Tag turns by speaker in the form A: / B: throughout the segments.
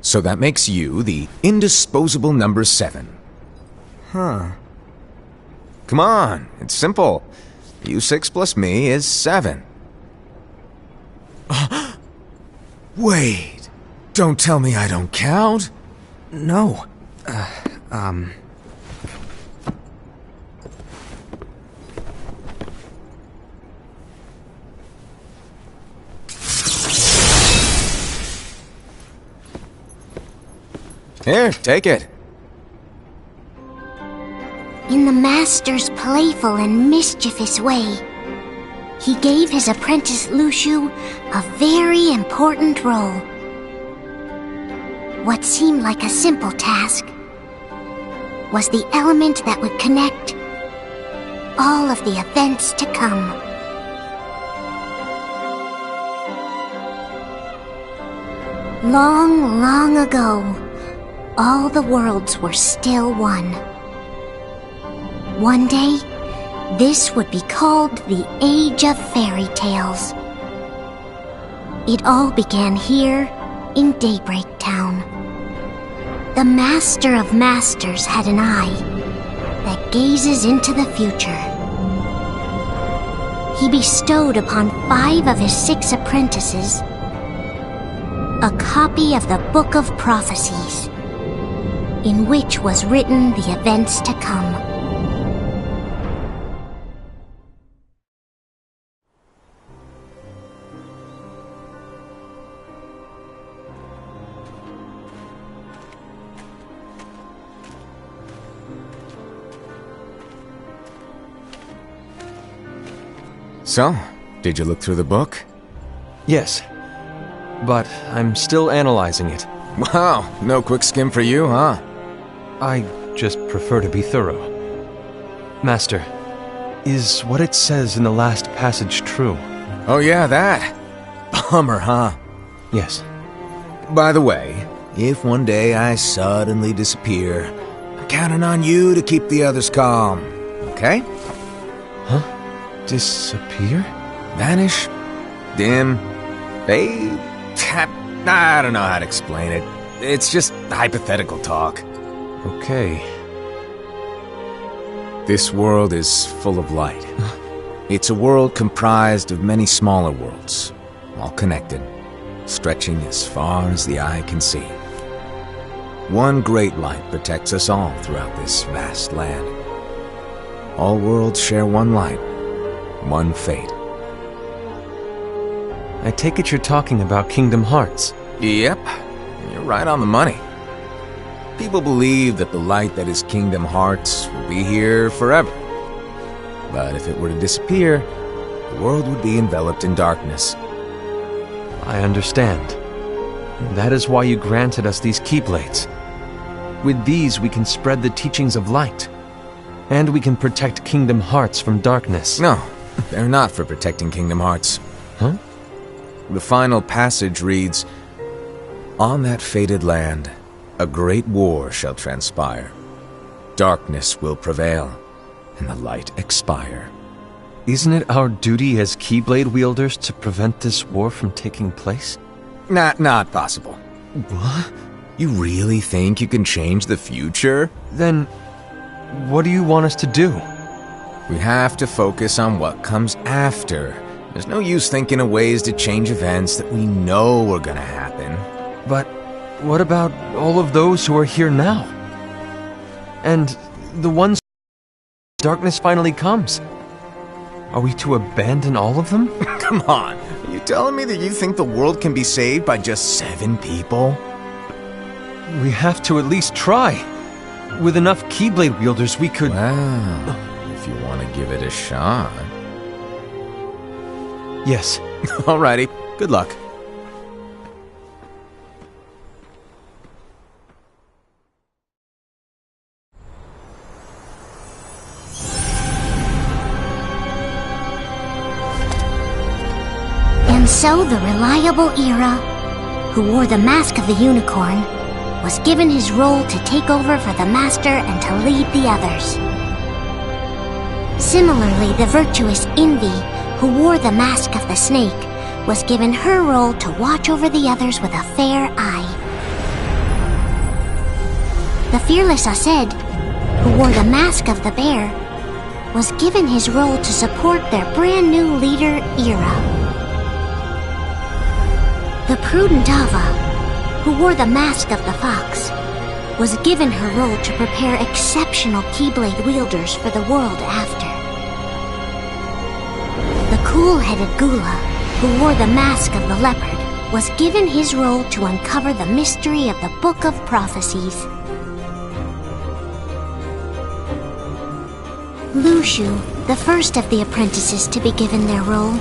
A: So that makes you the indisposable number 7.
B: Huh.
A: Come on, it's simple. U6 plus me is 7. Wait, don't tell me I don't count?
B: No.
A: Here, take it.
C: In the Master's playful and mischievous way, he gave his apprentice Luciu a very important role. What seemed like a simple task was the element that would connect all of the events to come. Long, long ago, all the worlds were still one. One day, this would be called the Age of Fairy Tales. It all began here in Daybreak Town. The Master of Masters had an eye that gazes into the future. He bestowed upon 5 of his 6 apprentices a copy of the Book of Prophecies, in which was written the events to come.
A: So, did you look through the book?
B: Yes. But I'm still analyzing it.
A: Wow, no quick skim for you, huh?
B: I just prefer to be thorough. Master, is what it says in the last passage true?
A: Oh yeah, that. Bummer, huh?
B: Yes.
A: By the way, if one day I suddenly disappear, I'm counting on you to keep the others calm, okay?
B: Huh? Disappear?
A: Vanish? Dim? Fade? I don't know how to explain it. It's just hypothetical talk.
B: Okay.
A: This world is full of light. It's a world comprised of many smaller worlds, all connected, stretching as far as the eye can see. One great light protects us all throughout this vast land. All worlds share one light, one fate.
B: I take it you're talking about Kingdom Hearts.
A: Yep, you're right on the money. People believe that the light that is Kingdom Hearts will be here forever. But if it were to disappear, the world would be enveloped in darkness.
B: I understand. That is why you granted us these Keyblades. With these we can spread the teachings of light. And we can protect Kingdom Hearts from darkness.
A: No, they're not for protecting Kingdom Hearts.
B: Huh?
A: The final passage reads, "On that fated land, a great war shall transpire. Darkness will prevail, and the light expire."
B: Isn't it our duty as Keyblade wielders to prevent this war from taking place?
A: Not possible.
B: What?
A: You really think you can change the future?
B: Then, what do you want us to do?
A: We have to focus on what comes after. There's no use thinking of ways to change events that we know are gonna happen.
B: But what about all of those who are here now? And the ones darkness finally comes? Are we to abandon all of them?
A: Come on, are you telling me that you think the world can be saved by just 7 people?
B: We have to at least try. With enough Keyblade wielders, we could...
A: Well, if you want to give it a shot.
B: Yes.
A: Alrighty, good luck.
C: And so the reliable Era, who wore the mask of the unicorn, was given his role to take over for the Master and to lead the others. Similarly, the virtuous Envy, who wore the mask of the snake, was given her role to watch over the others with a fair eye. The fearless Ased, who wore the mask of the bear, was given his role to support their brand new leader, Ira. The prudent Ava, who wore the mask of the fox, was given her role to prepare exceptional Keyblade wielders for the world after. The cool-headed Gula, who wore the mask of the leopard, was given his role to uncover the mystery of the Book of Prophecies. Lushu, the first of the apprentices to be given their role,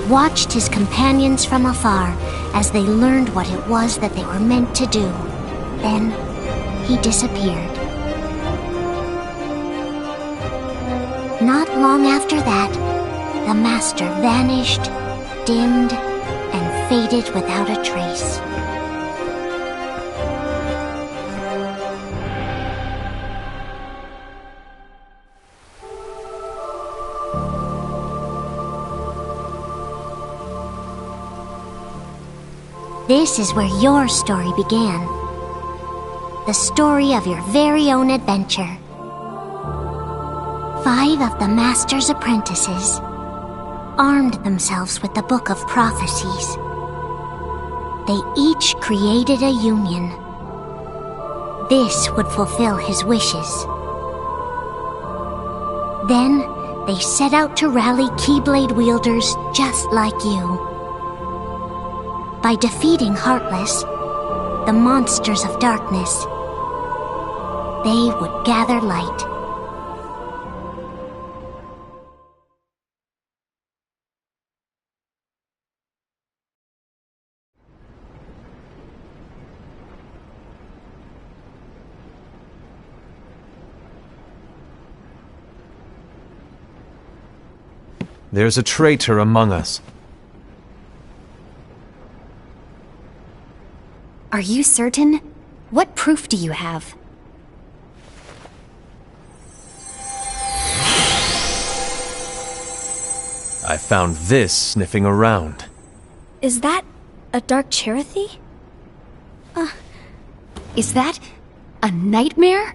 C: watched his companions from afar as they learned what it was that they were meant to do. Then, he disappeared. Not long after that, the master vanished, dimmed, and faded without a trace. This is where your story began. The story of your very own adventure. 5 of the Master's apprentices armed themselves with the Book of Prophecies. They each created a union. This would fulfill his wishes. Then, they set out to rally Keyblade wielders just like you. By defeating Heartless, the monsters of darkness, they would gather light.
B: There's a traitor among us.
D: Are you certain? What proof do you have?
B: I found this sniffing around.
E: Is that a Dark Cherothy?
D: Is that a nightmare?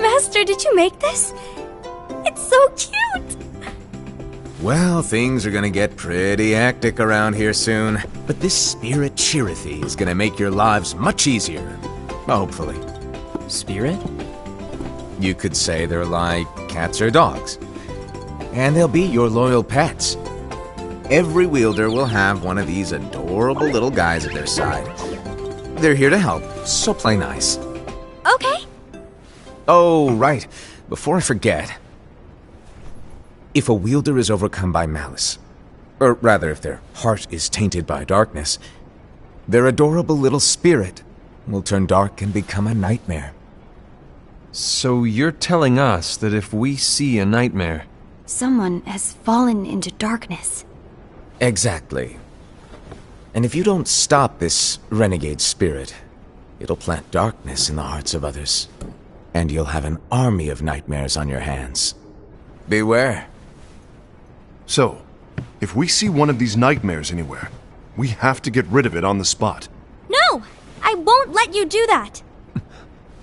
E: Master, did you make this? It's so cute!
A: Well, things are gonna get pretty hectic around here soon. But this Spirit Cherothy is gonna make your lives much easier. Hopefully.
F: Spirit?
A: You could say they're like cats or dogs. And they'll be your loyal pets. Every wielder will have one of these adorable little guys at their side. They're here to help, so play nice.
E: Okay.
A: Oh, right. Before I forget. If a wielder is overcome by malice, or rather if their heart is tainted by darkness, their adorable little spirit will turn dark and become a nightmare.
B: So you're telling us that if we see a nightmare...
D: Someone has fallen into darkness.
A: Exactly. And if you don't stop this renegade spirit, it'll plant darkness in the hearts of others. And you'll have an army of nightmares on your hands. Beware.
G: So, if we see one of these nightmares anywhere, we have to get rid of it on the spot.
E: No! I won't let you do that!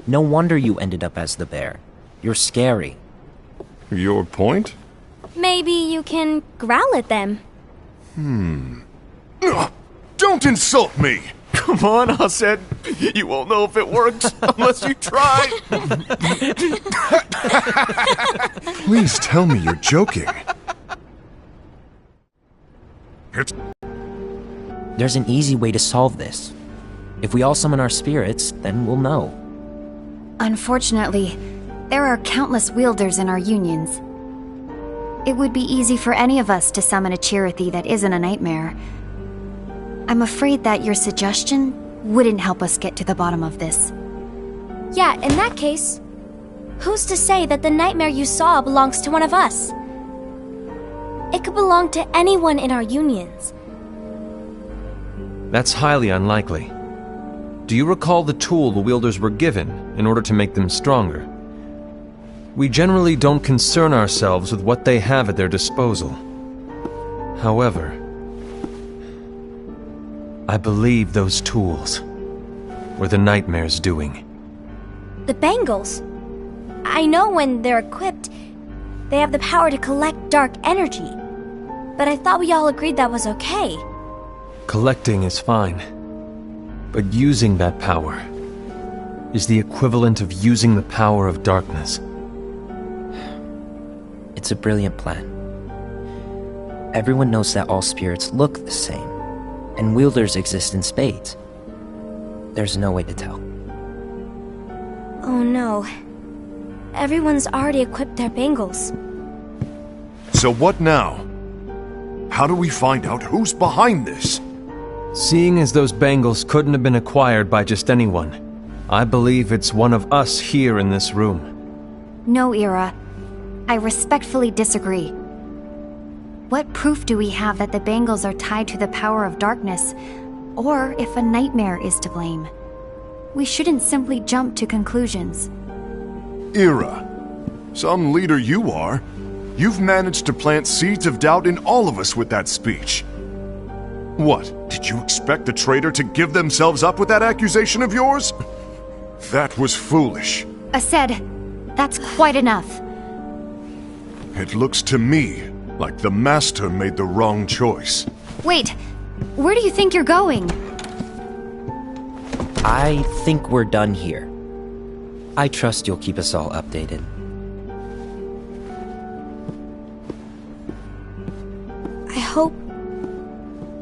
F: No wonder you ended up as the bear. You're scary.
G: Your point?
E: Maybe you can growl at them.
G: Ugh, don't insult me!
B: Come on, Ased. You won't know if it works unless you try.
G: Please tell me you're joking.
F: There's an easy way to solve this. If we all summon our spirits, then we'll know.
D: Unfortunately, there are countless wielders in our unions. It would be easy for any of us to summon a Cherothy that isn't a nightmare. I'm afraid that your suggestion wouldn't help us get to the bottom of this.
E: Yeah, in that case, who's to say that the nightmare you saw belongs to one of us? It could belong to anyone in our unions.
B: That's highly unlikely. Do you recall the tool the wielders were given in order to make them stronger? We generally don't concern ourselves with what they have at their disposal. However, I believe those tools were the Nightmare's doing.
E: The bangles. I know when they're equipped, they have the power to collect dark energy. But I thought we all agreed that was okay.
B: Collecting is fine, but using that power is the equivalent of using the power of darkness.
F: It's a brilliant plan. Everyone knows that all spirits look the same, and wielders exist in spades. There's no way to tell.
E: Oh no. Everyone's already equipped their bangles.
G: So what now? How do we find out who's behind this?
B: Seeing as those bangles couldn't have been acquired by just anyone, I believe it's one of us here in this room.
D: No, Ira. I respectfully disagree. What proof do we have that the bangles are tied to the power of darkness, or if a nightmare is to blame? We shouldn't simply jump to conclusions.
G: Ira, some leader you are. You've managed to plant seeds of doubt in all of us with that speech. What, did you expect the traitor to give themselves up with that accusation of yours? That was foolish.
D: Aced, that's quite enough.
G: It looks to me like the Master made the wrong choice.
D: Wait, where do you think you're going?
F: I think we're done here. I trust you'll keep us all updated.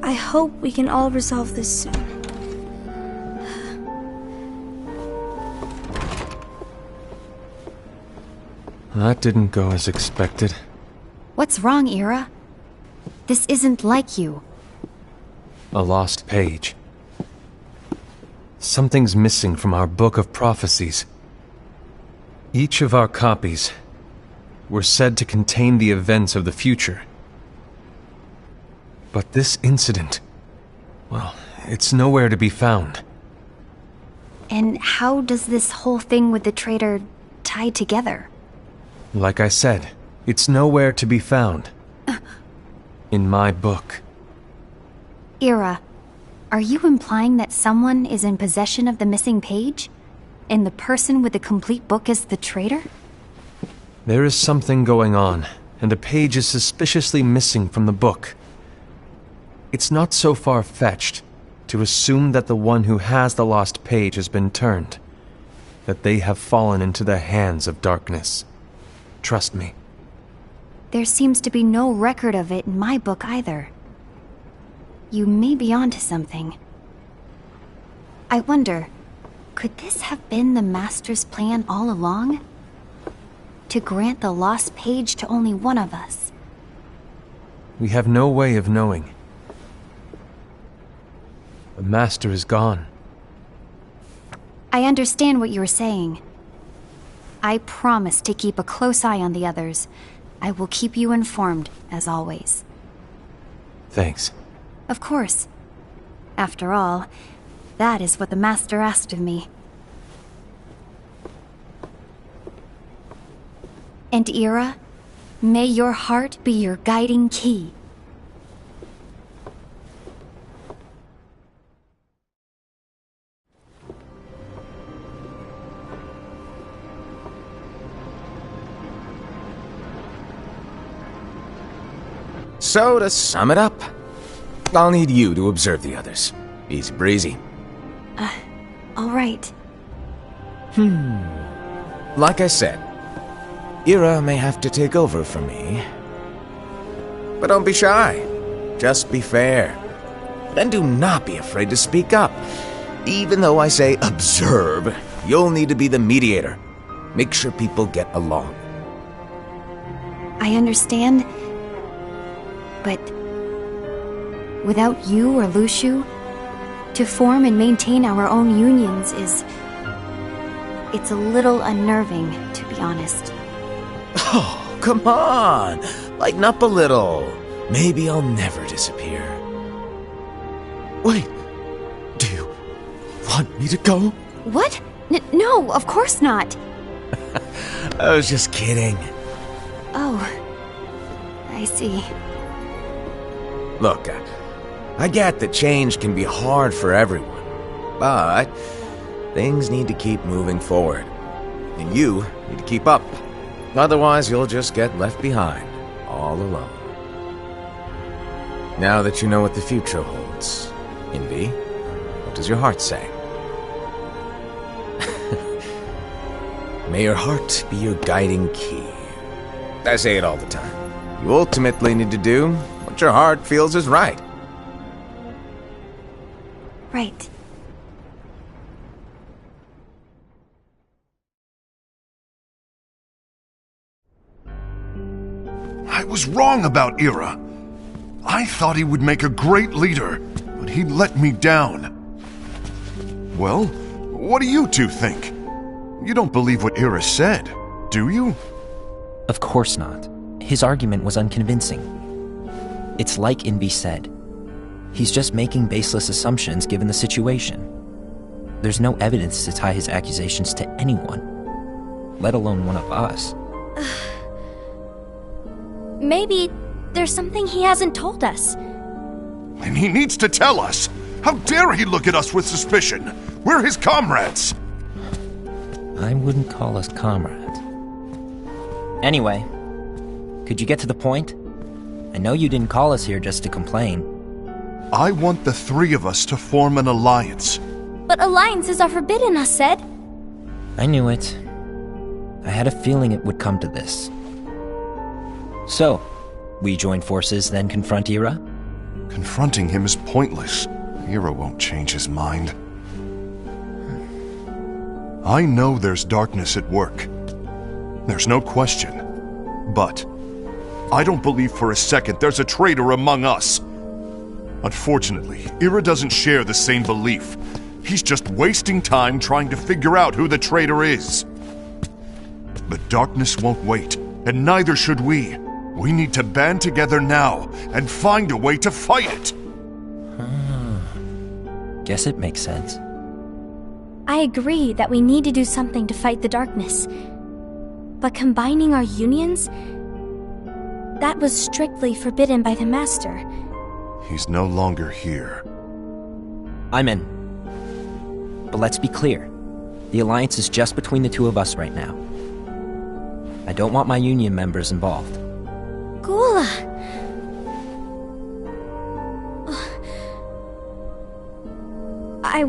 E: I hope we can all resolve this soon.
B: That didn't go as expected.
D: What's wrong, Ira? This isn't like you.
B: A lost page. Something's missing from our book of prophecies. Each of our copies were said to contain the events of the future. But this incident, well, it's nowhere to be found.
D: And how does this whole thing with the traitor tie together?
B: Like I said, it's nowhere to be found. In my book.
D: Ira, are you implying that someone is in possession of the missing page? And the person with the complete book is the traitor?
B: There is something going on, and a page is suspiciously missing from the book. It's not so far-fetched to assume that the one who has the lost page has been turned, that they have fallen into the hands of darkness. Trust me.
D: There seems to be no record of it in my book either. You may be onto something. I wonder, could this have been the Master's plan all along? To grant the lost page to only one of us?
B: We have no way of knowing. The Master is gone.
D: I understand what you're saying. I promise to keep a close eye on the others. I will keep you informed, as always.
B: Thanks.
D: Of course. After all, that is what the Master asked of me. And Ira, may your heart be your guiding key.
A: So, to sum it up, I'll need you to observe the others. Easy breezy.
D: All right.
A: Like I said, Ira may have to take over for me. But don't be shy. Just be fair. And do not be afraid to speak up. Even though I say observe, you'll need to be the mediator. Make sure people get along.
D: I understand. But without you or Luciu, to form and maintain our own unions it's a little unnerving, to be honest.
A: Oh, come on! Lighten up a little. Maybe I'll never disappear. Wait, do you
B: want me to go?
D: What? No, of course not.
A: I was just kidding.
D: Oh, I see.
A: Look, I get that change can be hard for everyone, but things need to keep moving forward. And you need to keep up. Otherwise, you'll just get left behind, all alone. Now that you know what the future holds, Envy, what does your heart say? May your heart be your guiding key. I say it all the time. You ultimately need to do what your heart feels is right.
D: Right.
G: I was wrong about Ira. I thought he would make a great leader, but he let me down. Well, what do you two think? You don't believe what Ira said, do you?
F: Of course not. His argument was unconvincing. It's like Envy said. He's just making baseless assumptions given the situation. There's no evidence to tie his accusations to anyone, let alone one of us.
E: Maybe there's something he hasn't told us.
G: And he needs to tell us. How dare he look at us with suspicion? We're his comrades.
F: I wouldn't call us comrades. Anyway, could you get to the point? I know you didn't call us here just to complain.
G: I want the three of us to form an alliance.
E: But alliances are forbidden, us said.
F: I knew it. I had a feeling it would come to this. So, we join forces, then confront Ira?
G: Confronting him is pointless. Ira won't change his mind. I know there's darkness at work. There's no question. But I don't believe for a second there's a traitor among us. Unfortunately, Ira doesn't share the same belief. He's just wasting time trying to figure out who the traitor is. But darkness won't wait, and neither should we. We need to band together now and find a way to fight it.
F: Guess it makes sense.
E: I agree that we need to do something to fight the darkness. But combining our unions? That was strictly forbidden by the Master.
G: He's no longer here.
F: I'm in. But let's be clear. The alliance is just between the two of us right now. I don't want my union members involved.
E: Gula! I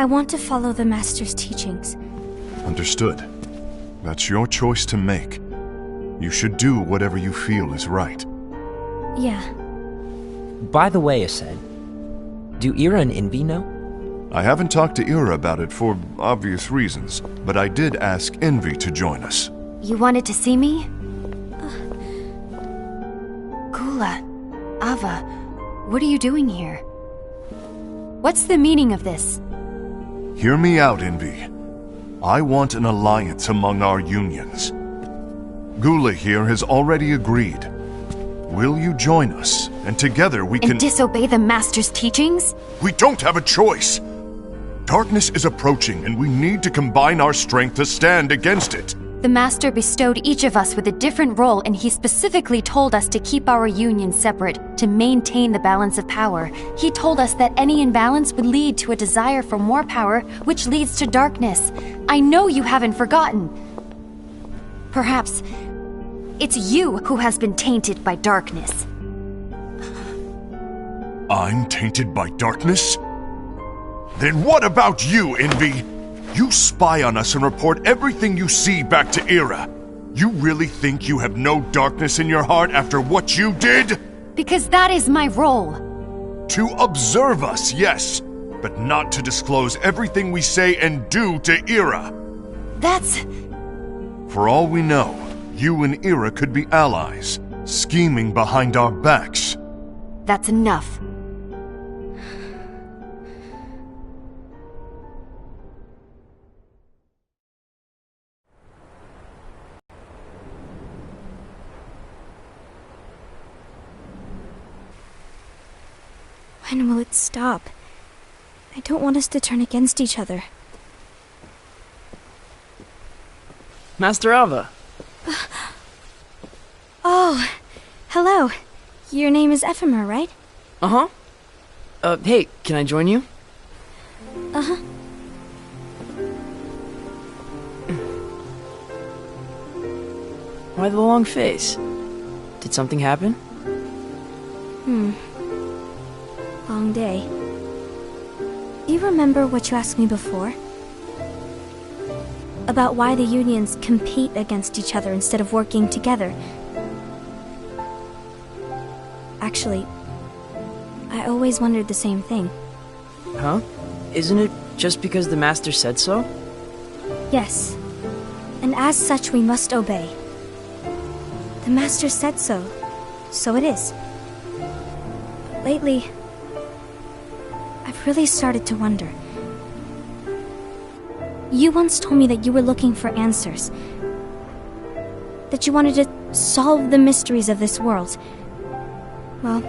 E: want to follow the Master's teachings.
G: Understood. That's your choice to make. You should do whatever you feel is right.
E: Yeah.
F: By the way, Ased, do Ira and Envy know?
G: I haven't talked to Ira about it for obvious reasons, but I did ask Envy to join us.
D: You wanted to see me? Gula, Ava, what are you doing here? What's the meaning of this?
G: Hear me out, Envy. I want an alliance among our unions. Gula here has already agreed. Will you join us? And together we can—
D: And disobey the Master's teachings?
G: We don't have a choice! Darkness is approaching, and we need to combine our strength to stand against it.
D: The Master bestowed each of us with a different role, and he specifically told us to keep our union separate, to maintain the balance of power. He told us that any imbalance would lead to a desire for more power, which leads to darkness. I know you haven't forgotten. Perhaps it's you who has been tainted by darkness.
G: I'm tainted by darkness? Then what about you, Envy? You spy on us and report everything you see back to Ira. You really think you have no darkness in your heart after what you did?
D: Because that is my role.
G: To observe us, yes, but not to disclose everything we say and do to Ira.
D: That's...
G: For all we know, you and Ira could be allies, scheming behind our backs.
D: That's enough.
E: When will it stop? I don't want us to turn against each other.
H: Master Alva.
E: Oh, hello. Your name is Ephemer, right?
H: Uh-huh. Hey, can I join you?
E: Uh-huh.
H: Why the long face? Did something happen?
E: Long day. You remember what you asked me before? About why the unions compete against each other instead of working together. Actually, I always wondered the same thing.
H: Huh? Isn't it just because the Master said so?
E: Yes. And as such, we must obey. The Master said so. So it is. But lately, I've really started to wonder. You once told me that you were looking for answers. That you wanted to solve the mysteries of this world. Well,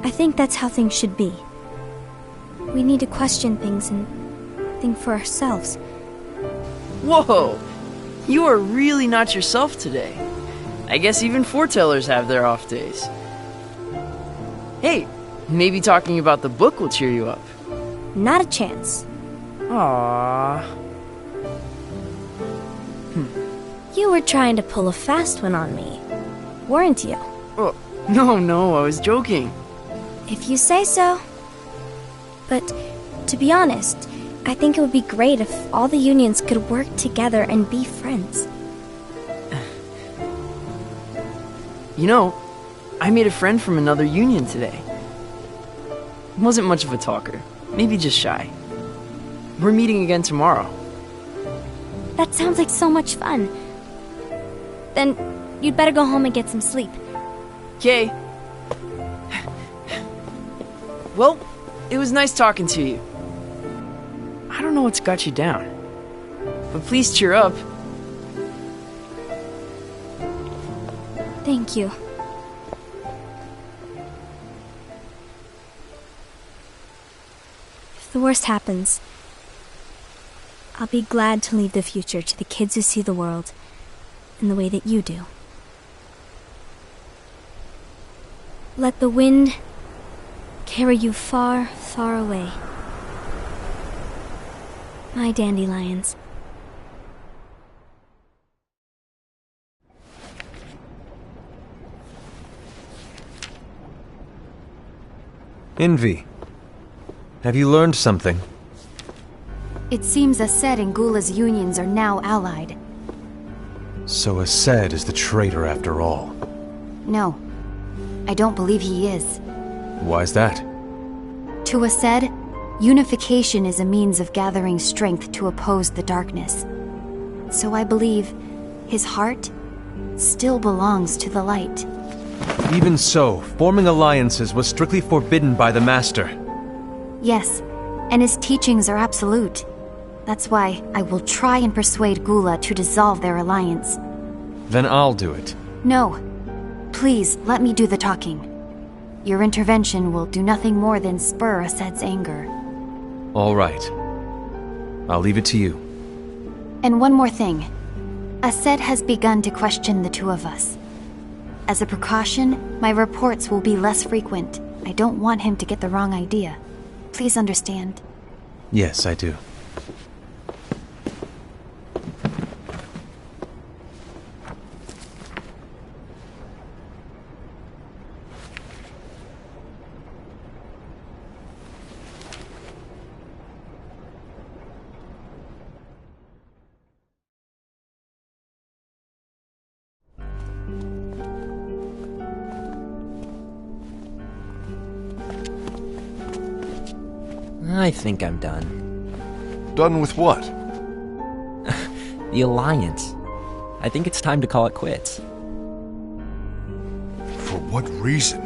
E: I think that's how things should be. We need to question things and think for ourselves.
H: Whoa! You are really not yourself today. I guess even foretellers have their off days. Hey, maybe talking about the book will cheer you up.
E: Not a chance.
H: Aww.
E: You were trying to pull a fast one on me, weren't you?
H: Oh, no, I was joking.
E: If you say so. But, to be honest, I think it would be great if all the unions could work together and be friends.
H: You know, I made a friend from another union today. Wasn't much of a talker, maybe just shy. We're meeting again tomorrow.
E: That sounds like so much fun. Then, you'd better go home and get some sleep.
H: Okay. Well, it was nice talking to you. I don't know what's got you down, but please cheer up.
E: Thank you. If the worst happens, I'll be glad to leave the future to the kids who see the world in the way that you do. Let the wind carry you far, far away. My dandelions.
B: Envy. Have you learned something?
D: It seems Ased and Gula's unions are now allied.
B: So Ased is the traitor after all.
D: No, I don't believe he is.
B: Why's that?
D: To Ased, unification is a means of gathering strength to oppose the darkness. So I believe his heart still belongs to the light.
B: Even so, forming alliances was strictly forbidden by the Master.
D: Yes, and his teachings are absolute. That's why I will try and persuade Gula to dissolve their alliance.
B: Then I'll do it.
D: No. Please, let me do the talking. Your intervention will do nothing more than spur Ased's anger.
B: All right. I'll leave it to you.
D: And one more thing. Ased has begun to question the two of us. As a precaution, my reports will be less frequent. I don't want him to get the wrong idea. Please understand.
B: Yes, I do.
F: I think I'm done.
G: Done with what?
F: The Alliance. I think it's time to call it quits.
G: For what reason?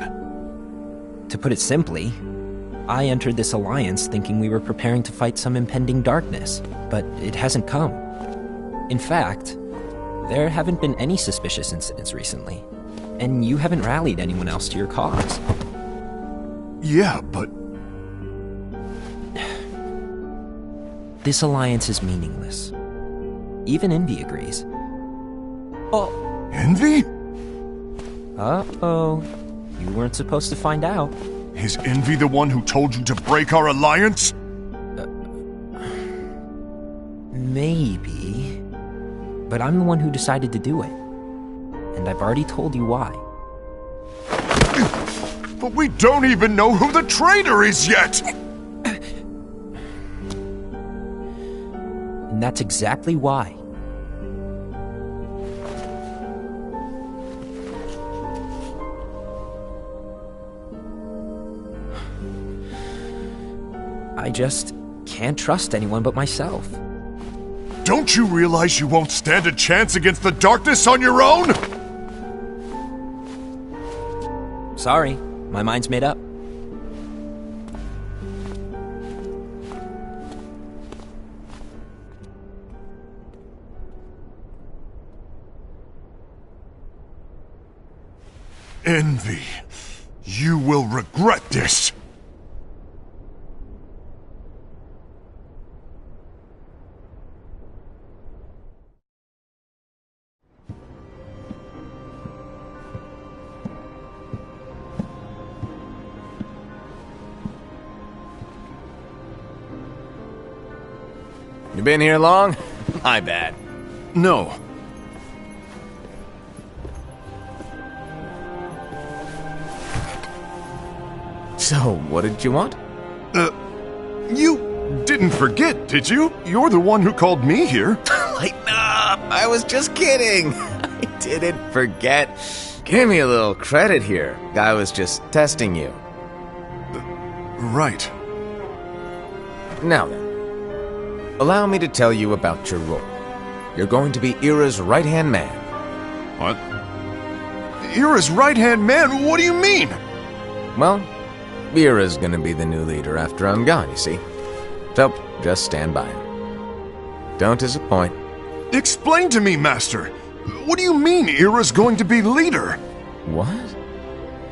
F: To put it simply, I entered this alliance thinking we were preparing to fight some impending darkness, but it hasn't come. In fact, there haven't been any suspicious incidents recently, and you haven't rallied anyone else to your cause.
G: Yeah, but...
F: This alliance is meaningless. Even Envy agrees. Oh.
G: Envy?
F: Uh-oh. You weren't supposed to find out.
G: Is Envy the one who told you to break our alliance?
F: Maybe. But I'm the one who decided to do it. And I've already told you why.
G: But we don't even know who the traitor is yet!
F: And that's exactly why. I just can't trust anyone but myself.
G: Don't you realize you won't stand a chance against the darkness on your own?
F: Sorry, my mind's made up.
G: Envy, you will regret this.
A: You been here long? My bad.
G: No.
A: So, what did you want?
G: You didn't forget, did you? You're the one who called me here.
A: Lighten up! I was just kidding! I didn't forget. Give me a little credit here. I was just testing you.
G: Right.
A: Now then, allow me to tell you about your role. You're going to be Ira's right-hand man.
G: What? Ira's right-hand man? What do you mean?
A: Well, Ira's gonna be the new leader after I'm gone, you see. So, just stand by. Don't disappoint.
G: Explain to me, Master. What do you mean Ira's going to be leader?
A: What?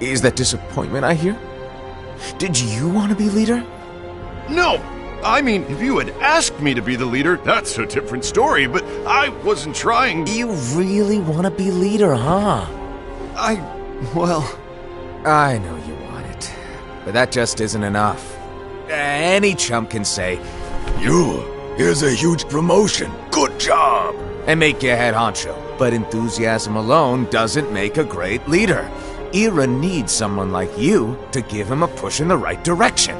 A: Is that disappointment I hear? Did you want to be leader?
G: No! I mean, if you had asked me to be the leader, that's a different story, but I wasn't trying...
A: You really want to be leader, huh?
G: Well...
A: I know you want it, but that just isn't enough. Any chump can say, here's a huge promotion, good job, and make you head honcho. But enthusiasm alone doesn't make a great leader. Ira needs someone like you to give him a push in the right direction.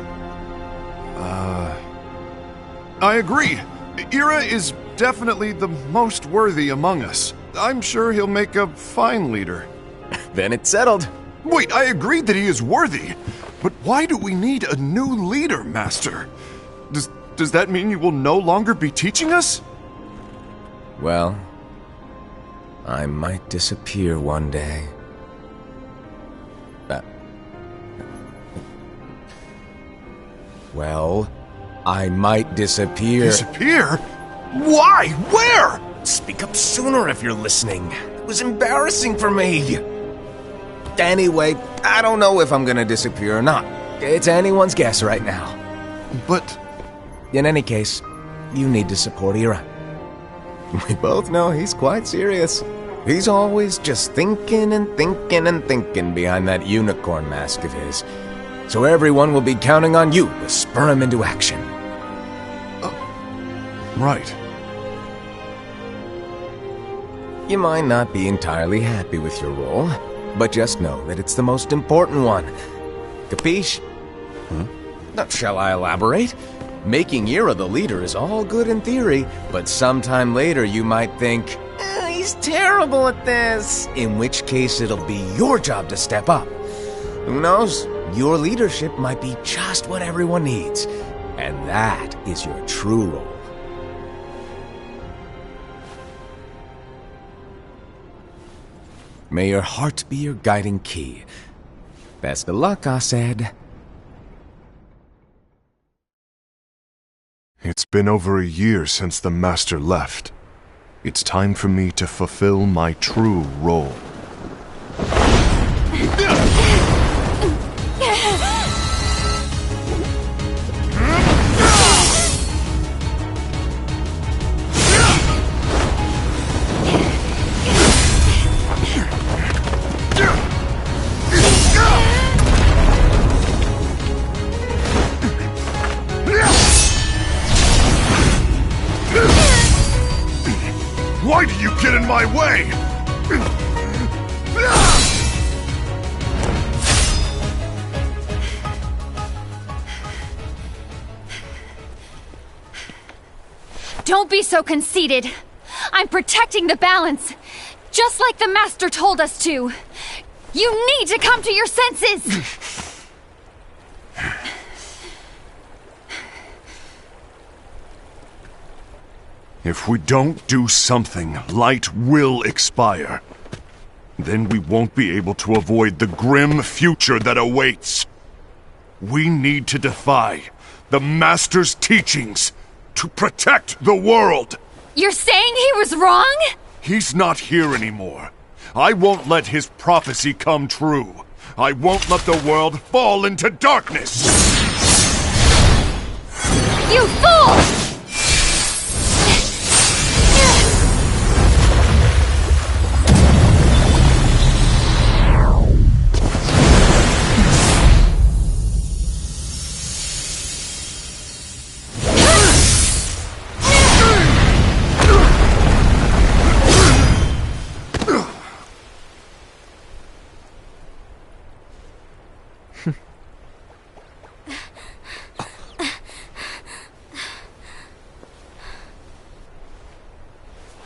G: I agree. Ira is definitely the most worthy among us. I'm sure he'll make a fine leader.
A: Then it's settled.
G: Wait, I agreed that he is worthy. But why do we need a new leader, Master? Does that mean you will no longer be teaching us?
A: Well, I might disappear one day. Well, I might disappear.
G: Disappear? Why? Where?
A: Speak up sooner if you're listening. It was embarrassing for me. Anyway, I don't know if I'm gonna disappear or not. It's anyone's guess right now.
G: But...
A: In any case, you need to support Ira. We both know he's quite serious. He's always just thinking and thinking and thinking behind that unicorn mask of his. So everyone will be counting on you to spur him into action.
G: Right.
A: You might not be entirely happy with your role, but just know that it's the most important one. Capiche? Now, shall I elaborate? Making Ira the leader is all good in theory, but sometime later you might think, he's terrible at this, in which case it'll be your job to step up. Who knows? Your leadership might be just what everyone needs, and that is your true role. May your heart be your guiding key. Best of luck, I said.
G: It's been over a year since the Master left. It's time for me to fulfill my true role. Why do you get in my way?
D: Don't be so conceited. I'm protecting the balance, just like the Master told us to. You need to come to your senses!
G: If we don't do something, light will expire. Then we won't be able to avoid the grim future that awaits. We need to defy the Master's teachings to protect the world.
D: You're saying he was wrong?
G: He's not here anymore. I won't let his prophecy come true. I won't let the world fall into darkness.
D: You fool!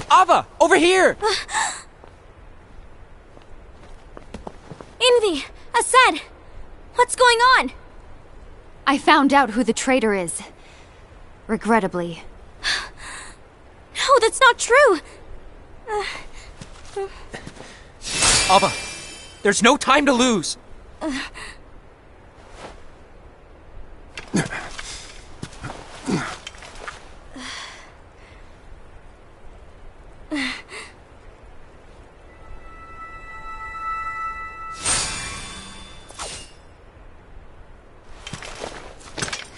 F: Ava! Over here!
E: Envy! Asad! What's going on?
D: I found out who the traitor is. Regrettably.
E: No, that's not true!
F: Ava! There's no time to lose!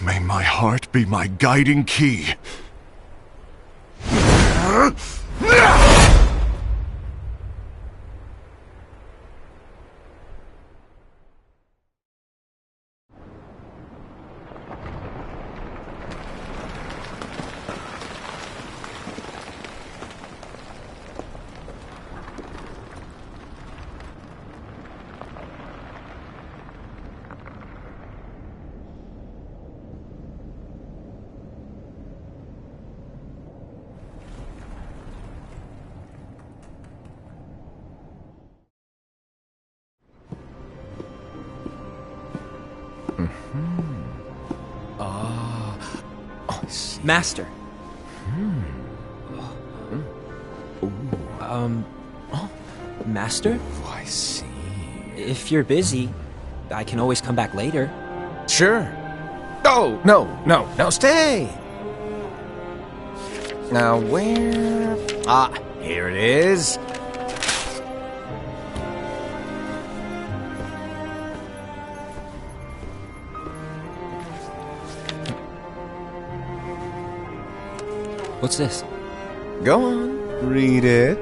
G: May my heart be my guiding key.
F: Master. Master?
A: Oh, I see.
F: If you're busy, I can always come back later.
A: Sure. Oh, no, stay! Now, where... Ah, here it is.
F: What's this?
A: Go on, read it.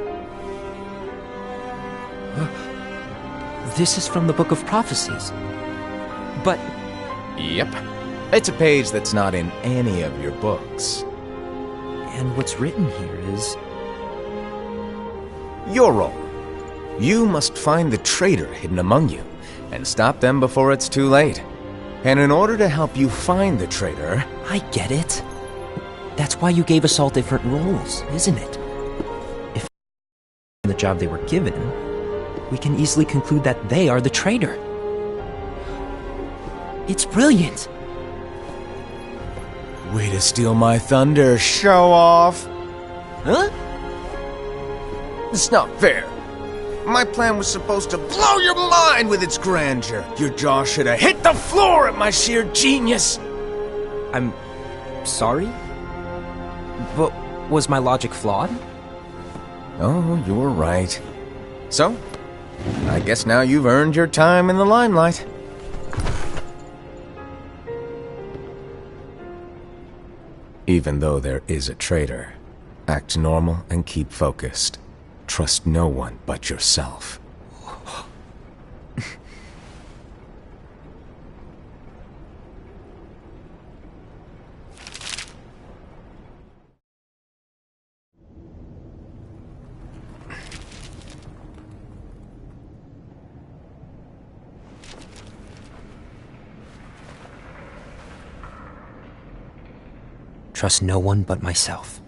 F: This is from the Book of Prophecies. But
A: Yep. It's a page that's not in any of your books.
F: and what's written here is...
A: Your role. You must find the traitor hidden among you, and stop them before it's too late. And in order to help you find the traitor...
F: I get it. That's why you gave us all different roles, isn't it? If the job they were given, we can easily conclude that they are the traitor. It's brilliant.
A: Way to steal my thunder, show off!
F: Huh?
A: It's not fair. My plan was supposed to blow your mind with its grandeur. Your jaw should have hit the floor at my sheer genius.
F: I'm sorry? But was my logic flawed?
A: Oh, you were right. So, I guess now you've earned your time in the limelight. Even though there is a traitor, act normal and keep focused. Trust no one but yourself.
F: Trust no one but myself.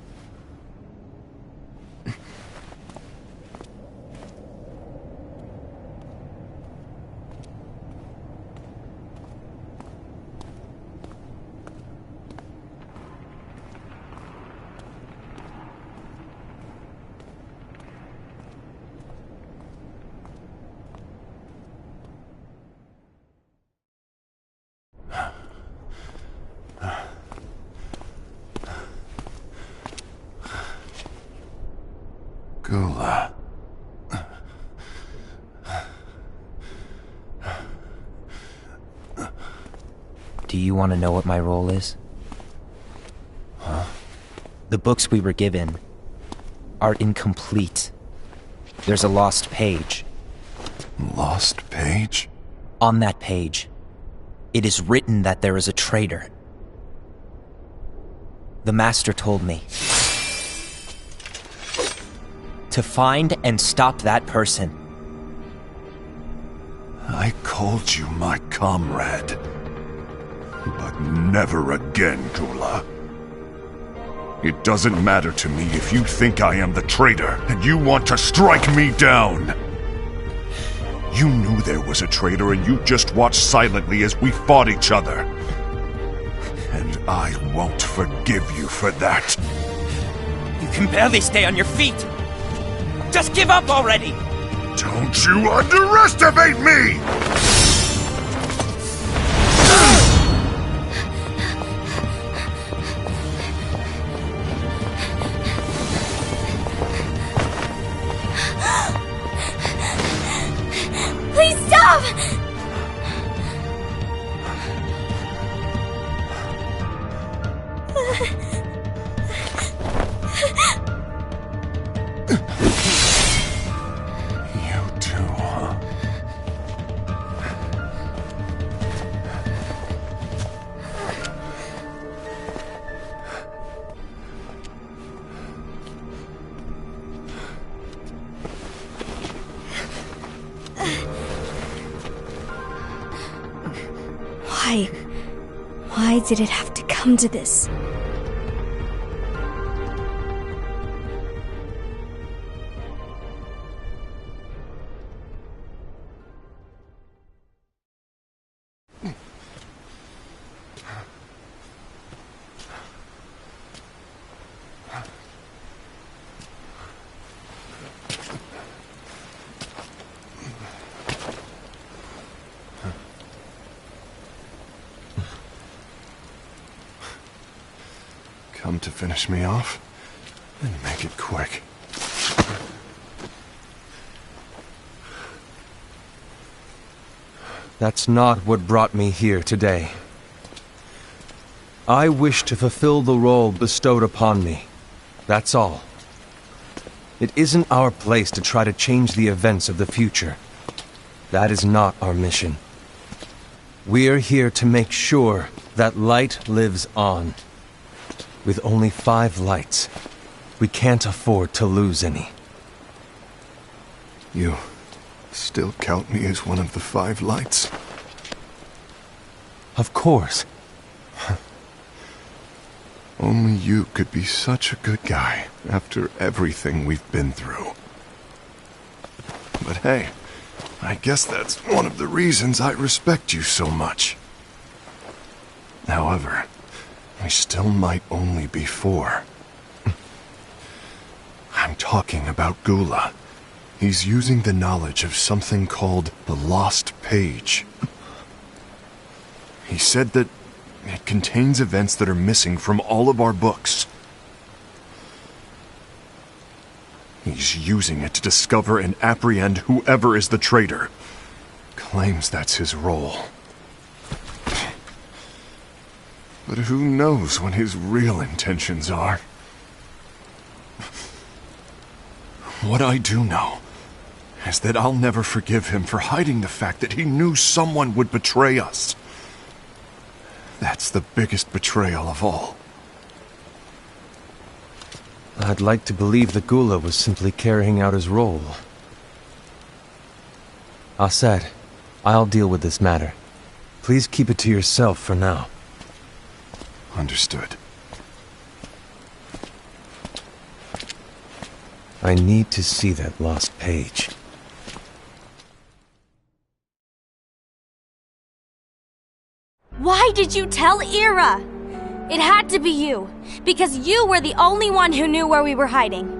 G: Gula.
F: Do you want to know what my role is?
G: Huh?
F: The books we were given are incomplete. There's a lost page.
G: Lost page?
F: On that page, it is written that there is a traitor. The Master told me to find and stop that person.
G: I called you my comrade. But never again, Gula. It doesn't matter to me if you think I am the traitor and you want to strike me down. You knew there was a traitor and you just watched silently as we fought each other. And I won't forgive you for that.
F: You can barely stay on your feet. Just give up already!
G: Don't you underestimate me!
E: Please stop!
G: You too, huh?
E: Why did it have to come to this?
G: Come to finish me off? Then make it quick.
B: That's not what brought me here today. I wish to fulfill the role bestowed upon me. That's all. It isn't our place to try to change the events of the future. That is not our mission. We're here to make sure that light lives on. With only 5 lights, we can't afford to lose any.
G: You still count me as one of the 5 lights?
B: Of course.
G: Only you could be such a good guy after everything we've been through. But hey, I guess that's one of the reasons I respect you so much. However, we still might only be 4. I'm talking about Gula. He's using the knowledge of something called the Lost Page. He said that it contains events that are missing from all of our books. He's using it to discover and apprehend whoever is the traitor. Claims that's his role. But who knows what his real intentions are? What I do know is that I'll never forgive him for hiding the fact that he knew someone would betray us. That's the biggest betrayal of all.
B: I'd like to believe that Gula was simply carrying out his role. Aset, I'll deal with this matter. Please keep it to yourself for now.
G: Understood.
B: I need to see that lost page.
E: Why did you tell Ira? It had to be you, because you were the only one who knew where we were hiding.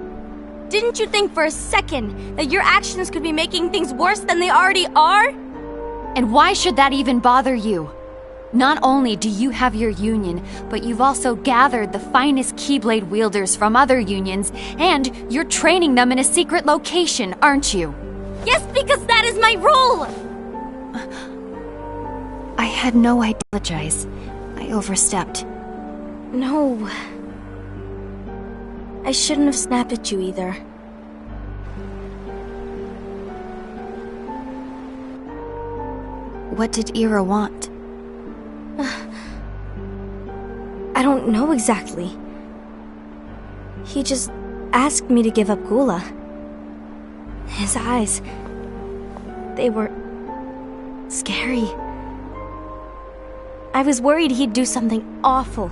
E: Didn't you think for a second that your actions could be making things worse than they already are?
D: And why should that even bother you? Not only do you have your union, but you've also gathered the finest Keyblade wielders from other unions, and you're training them in a secret location, aren't you?
E: Yes, because that is my role!
D: I had no idea. Apologize. I overstepped.
E: No. I shouldn't have snapped at you either.
D: What did Ira want?
E: I don't know exactly. He just asked me to give up Gula. His eyes... they were... scary. I was worried he'd do something awful.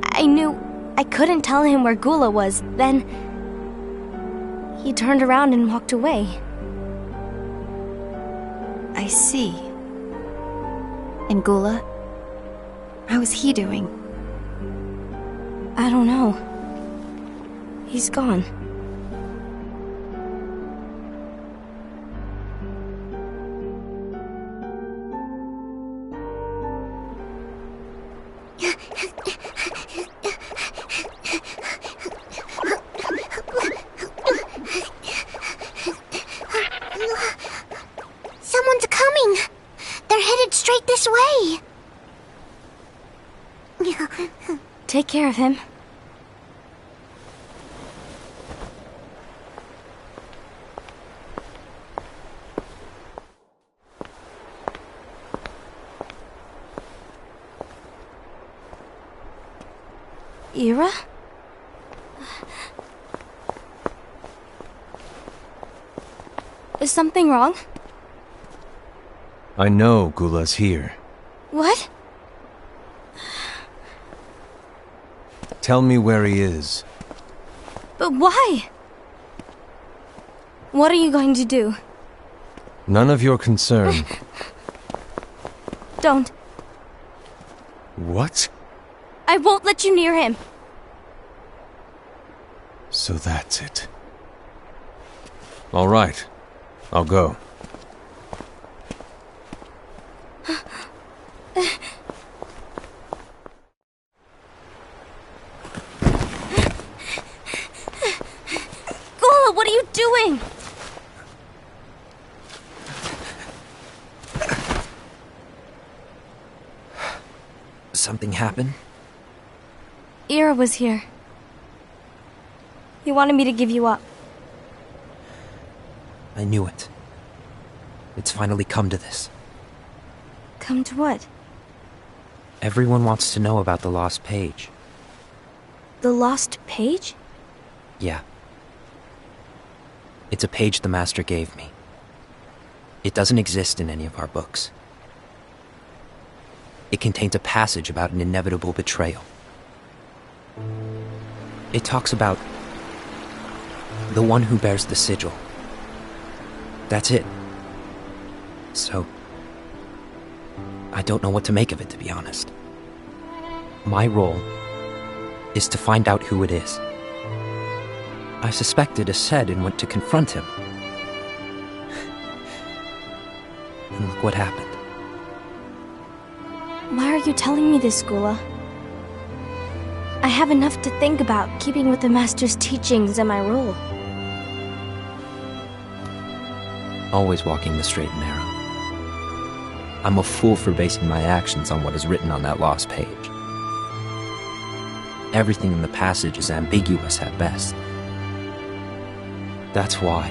E: I knew I couldn't tell him where Gula was. Then he turned around and walked away.
D: I see. And Gula? How is he doing?
E: I don't know. He's gone.
C: Someone's coming! They're headed straight this way!
E: Take care of him. Ira? Is something wrong?
B: I know Gula's here.
E: What?
B: Tell me where he is.
E: But why? What are you going to do?
B: None of your concern.
E: Don't.
B: What?
E: I won't let you near him.
B: So that's it. All right. I'll go.
E: Gula, what are you doing?
F: Something happened?
E: Ira was here. He wanted me to give you up.
F: I knew it. It's finally come to this.
E: Come to what?
F: Everyone wants to know about the lost page.
E: The lost page?
F: Yeah. It's a page the Master gave me. It doesn't exist in any of our books. It contains a passage about an inevitable betrayal. It talks about the one who bears the sigil. That's it. So, I don't know what to make of it, to be honest. My role is to find out who it is. I suspected a Sed and went to confront him. And look what happened.
E: Why are you telling me this, Gula? I have enough to think about, keeping with the Master's teachings and my role.
F: Always walking the straight and narrow. I'm a fool for basing my actions on what is written on that lost page. Everything in the passage is ambiguous at best. That's why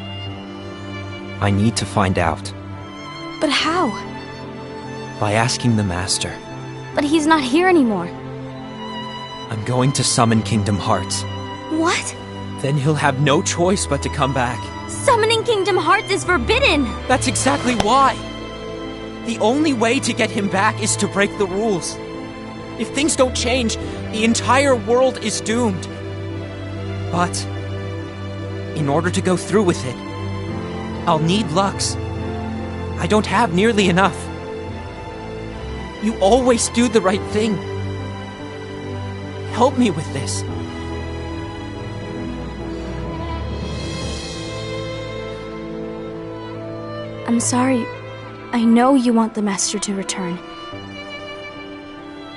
F: I need to find out.
E: But how?
F: By asking the Master.
E: But he's not here anymore.
F: I'm going to summon Kingdom Hearts.
E: What?
F: Then he'll have no choice but to come back.
E: Summoning Kingdom Hearts is forbidden!
F: That's exactly why! The only way to get him back is to break the rules. If things don't change, the entire world is doomed. But In order to go through with it, I'll need Lux. I don't have nearly enough. You always do the right thing. Help me with this.
E: I'm sorry. I know you want the Master to return.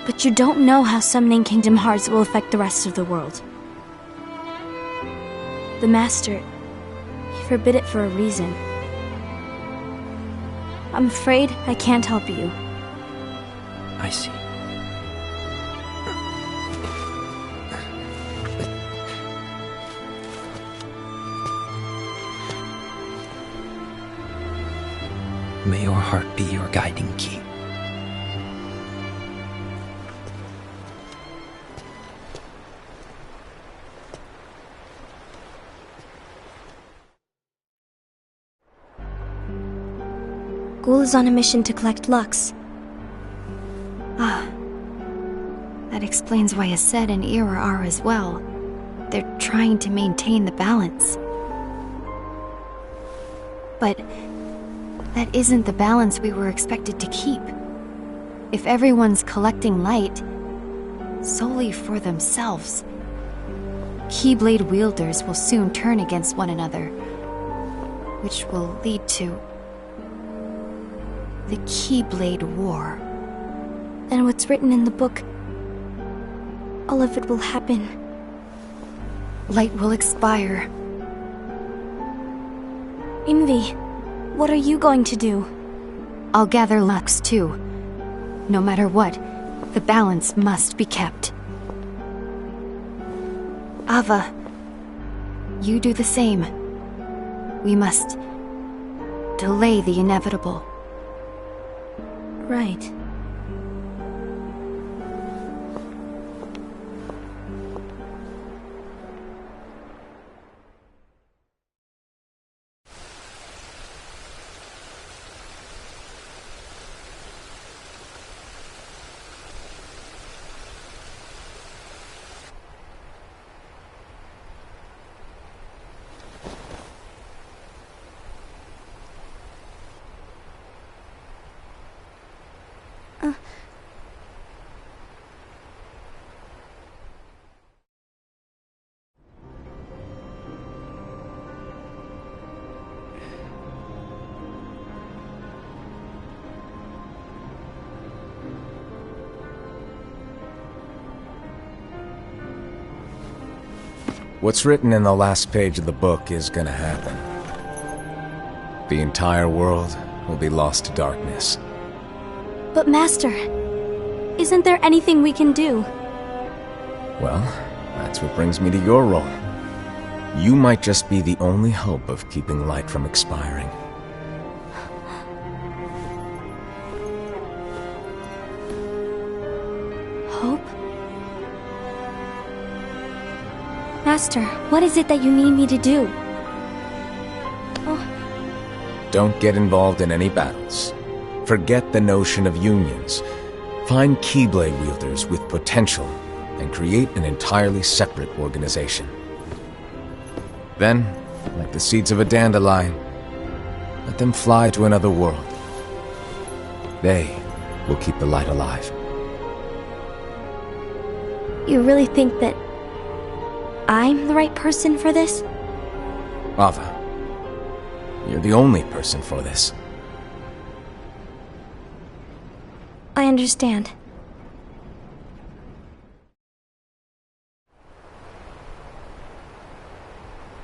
E: But you don't know how summoning Kingdom Hearts will affect the rest of the world. The Master, he forbid it for a reason. I'm afraid I can't help you.
F: I see. May your heart be your guiding key.
E: Ghoul is on a mission to collect Lux.
D: That explains why Aced and Ira are as well. They're trying to maintain the balance. But that isn't the balance we were expected to keep. If everyone's collecting light solely for themselves, Keyblade wielders will soon turn against one another, which will lead to the Keyblade War.
E: Then what's written in the book, all of it will happen.
D: Light will expire.
E: Envy, what are you going to do?
D: I'll gather Lux too. No matter what, the balance must be kept. Ava, you do the same. We must delay the inevitable.
E: Right.
A: What's written in the last page of the book is gonna happen. The entire world will be lost to darkness.
E: But Master, isn't there anything we can do?
A: Well, that's what brings me to your role. You might just be the only hope of keeping light from expiring.
E: Hope? Master, what is it that you need me to do?
A: Don't get involved in any battles. Forget the notion of unions. Find Keyblade wielders with potential and create an entirely separate organization. Then, like the seeds of a dandelion, let them fly to another world. They will keep the light alive.
E: You really think that I'm the right person for this?
A: Ava, you're the only person for this.
E: I understand.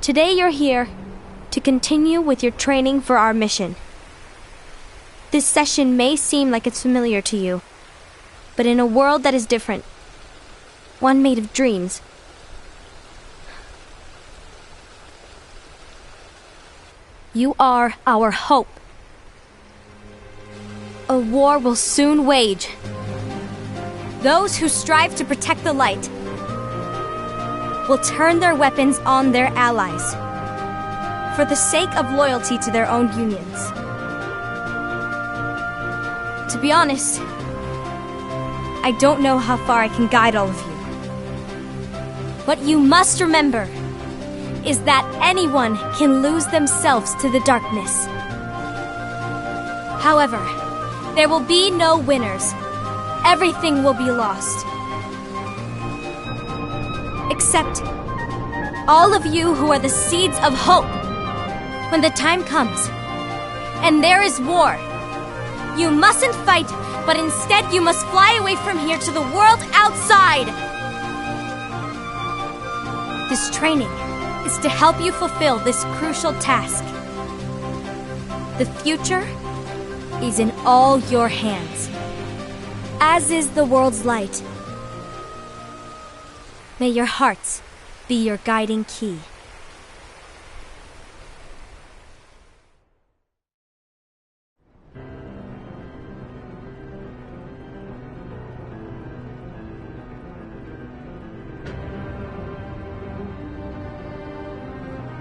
E: Today you're here to continue with your training for our mission. This session may seem like it's familiar to you, but in a world that is different, one made of dreams, you are our hope. A war will soon wage. Those who strive to protect the light will turn their weapons on their allies for the sake of loyalty to their own unions. To be honest, I don't know how far I can guide all of you. But you must remember, is that anyone can lose themselves to the darkness. However, there will be no winners. Everything will be lost. Except all of you who are the seeds of hope. When the time comes, and there is war, you mustn't fight, but instead you must fly away from here to the world outside. This training is to help you fulfill this crucial task. The future is in all your hands, as is the world's light. May your hearts be your guiding key.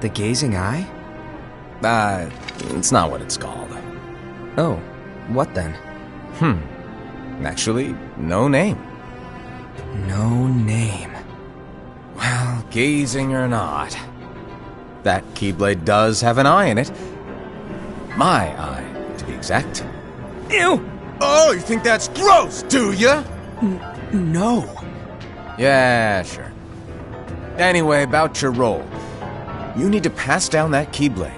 I: The gazing eye?
A: It's not what it's called.
I: Oh, what then?
A: Actually, no name.
I: No name.
A: Well, gazing or not, that Keyblade does have an eye in it. My eye, to be exact.
I: Ew!
A: Oh, you think that's gross, do ya?
I: No.
A: Yeah, sure. Anyway, about your role. You need to pass down that Keyblade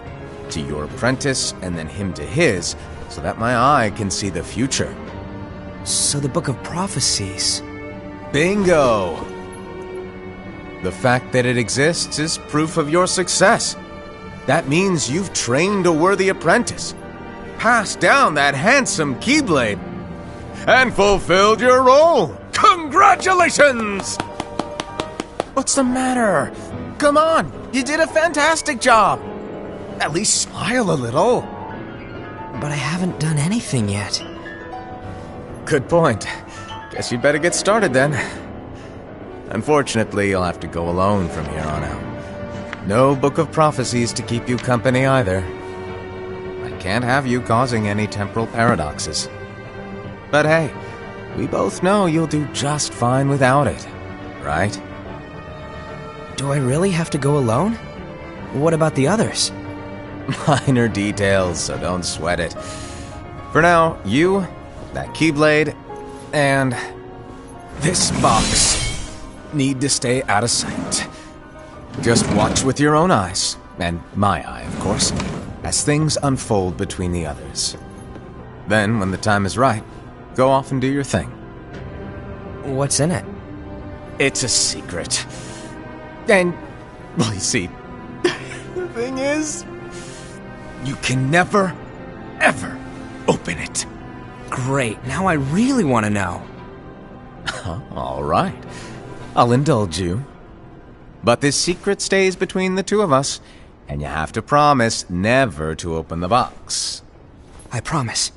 A: to your apprentice and then him to his, so that my eye can see the future.
I: So the Book of Prophecies.
A: Bingo! The fact that it exists is proof of your success. That means you've trained a worthy apprentice, passed down that handsome Keyblade, and fulfilled your role. Congratulations! What's the matter? Come on, you did a fantastic job. At least smile a little.
I: But I haven't done anything yet.
A: Good point. Guess you'd better get started then. Unfortunately, you'll have to go alone from here on out. No Book of Prophecies to keep you company either. I can't have you causing any temporal paradoxes. But hey, we both know you'll do just fine without it, right?
I: Do I really have to go alone? What about the others?
A: Minor details, so don't sweat it. For now, you, that Keyblade, and this box need to stay out of sight. Just watch with your own eyes, and my eye, of course, as things unfold between the others. Then, when the time is right, go off and do your thing.
I: What's in it?
A: It's a secret. And, well, you see, the thing is, you can never, ever open it.
I: Great, now I really want to know.
A: All right. I'll indulge you. But this secret stays between the two of us, and you have to promise never to open the box.
I: I promise.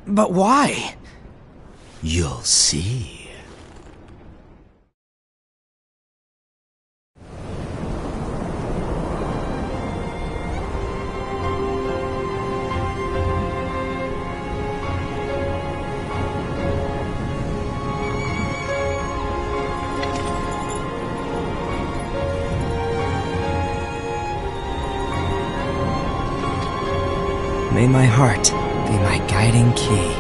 I: But why?
A: You'll see.
I: May my heart be my guiding key.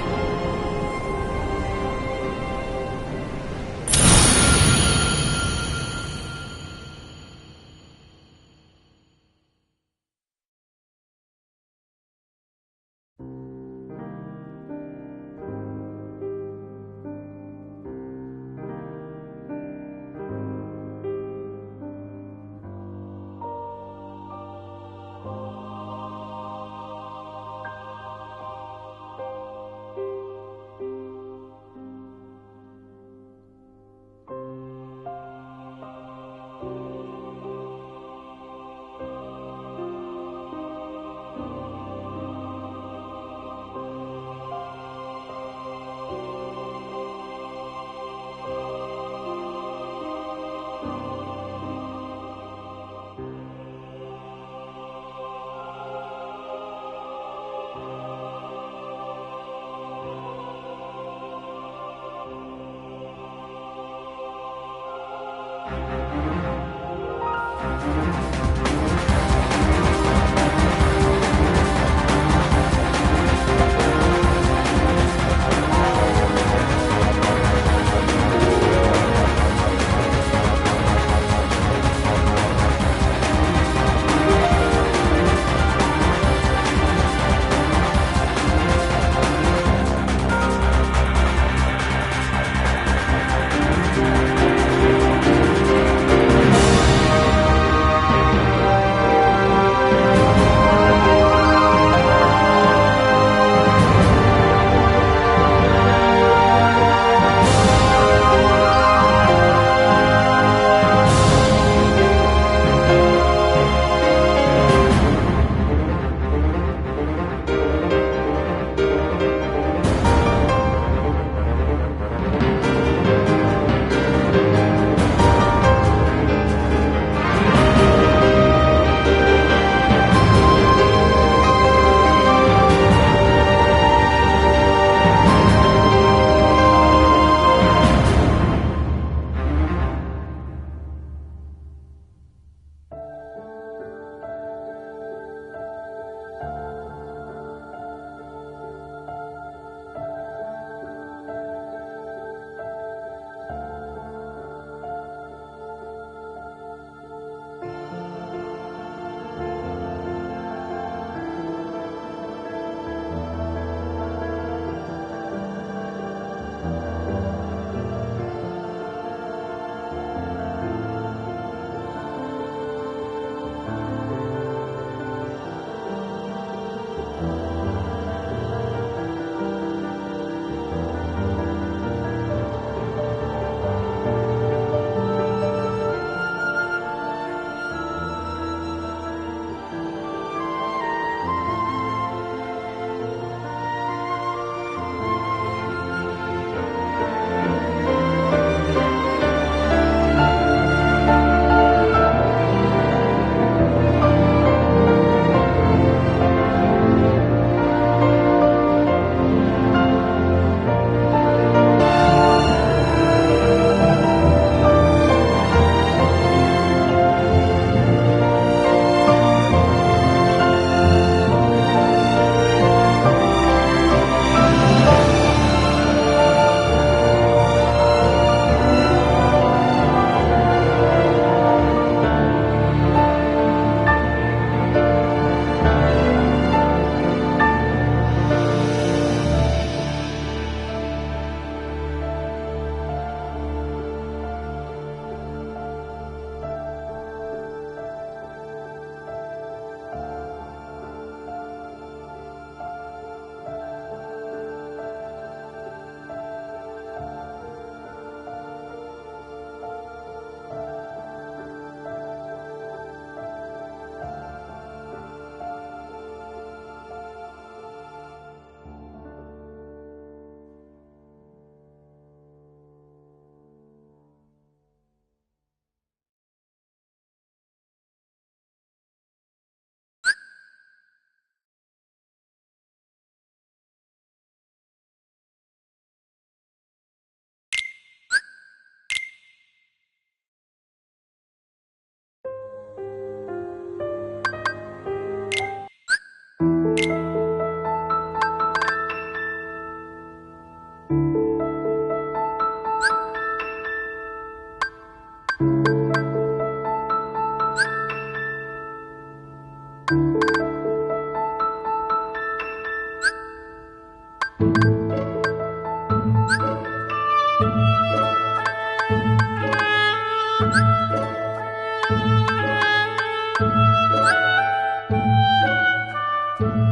C: Bye.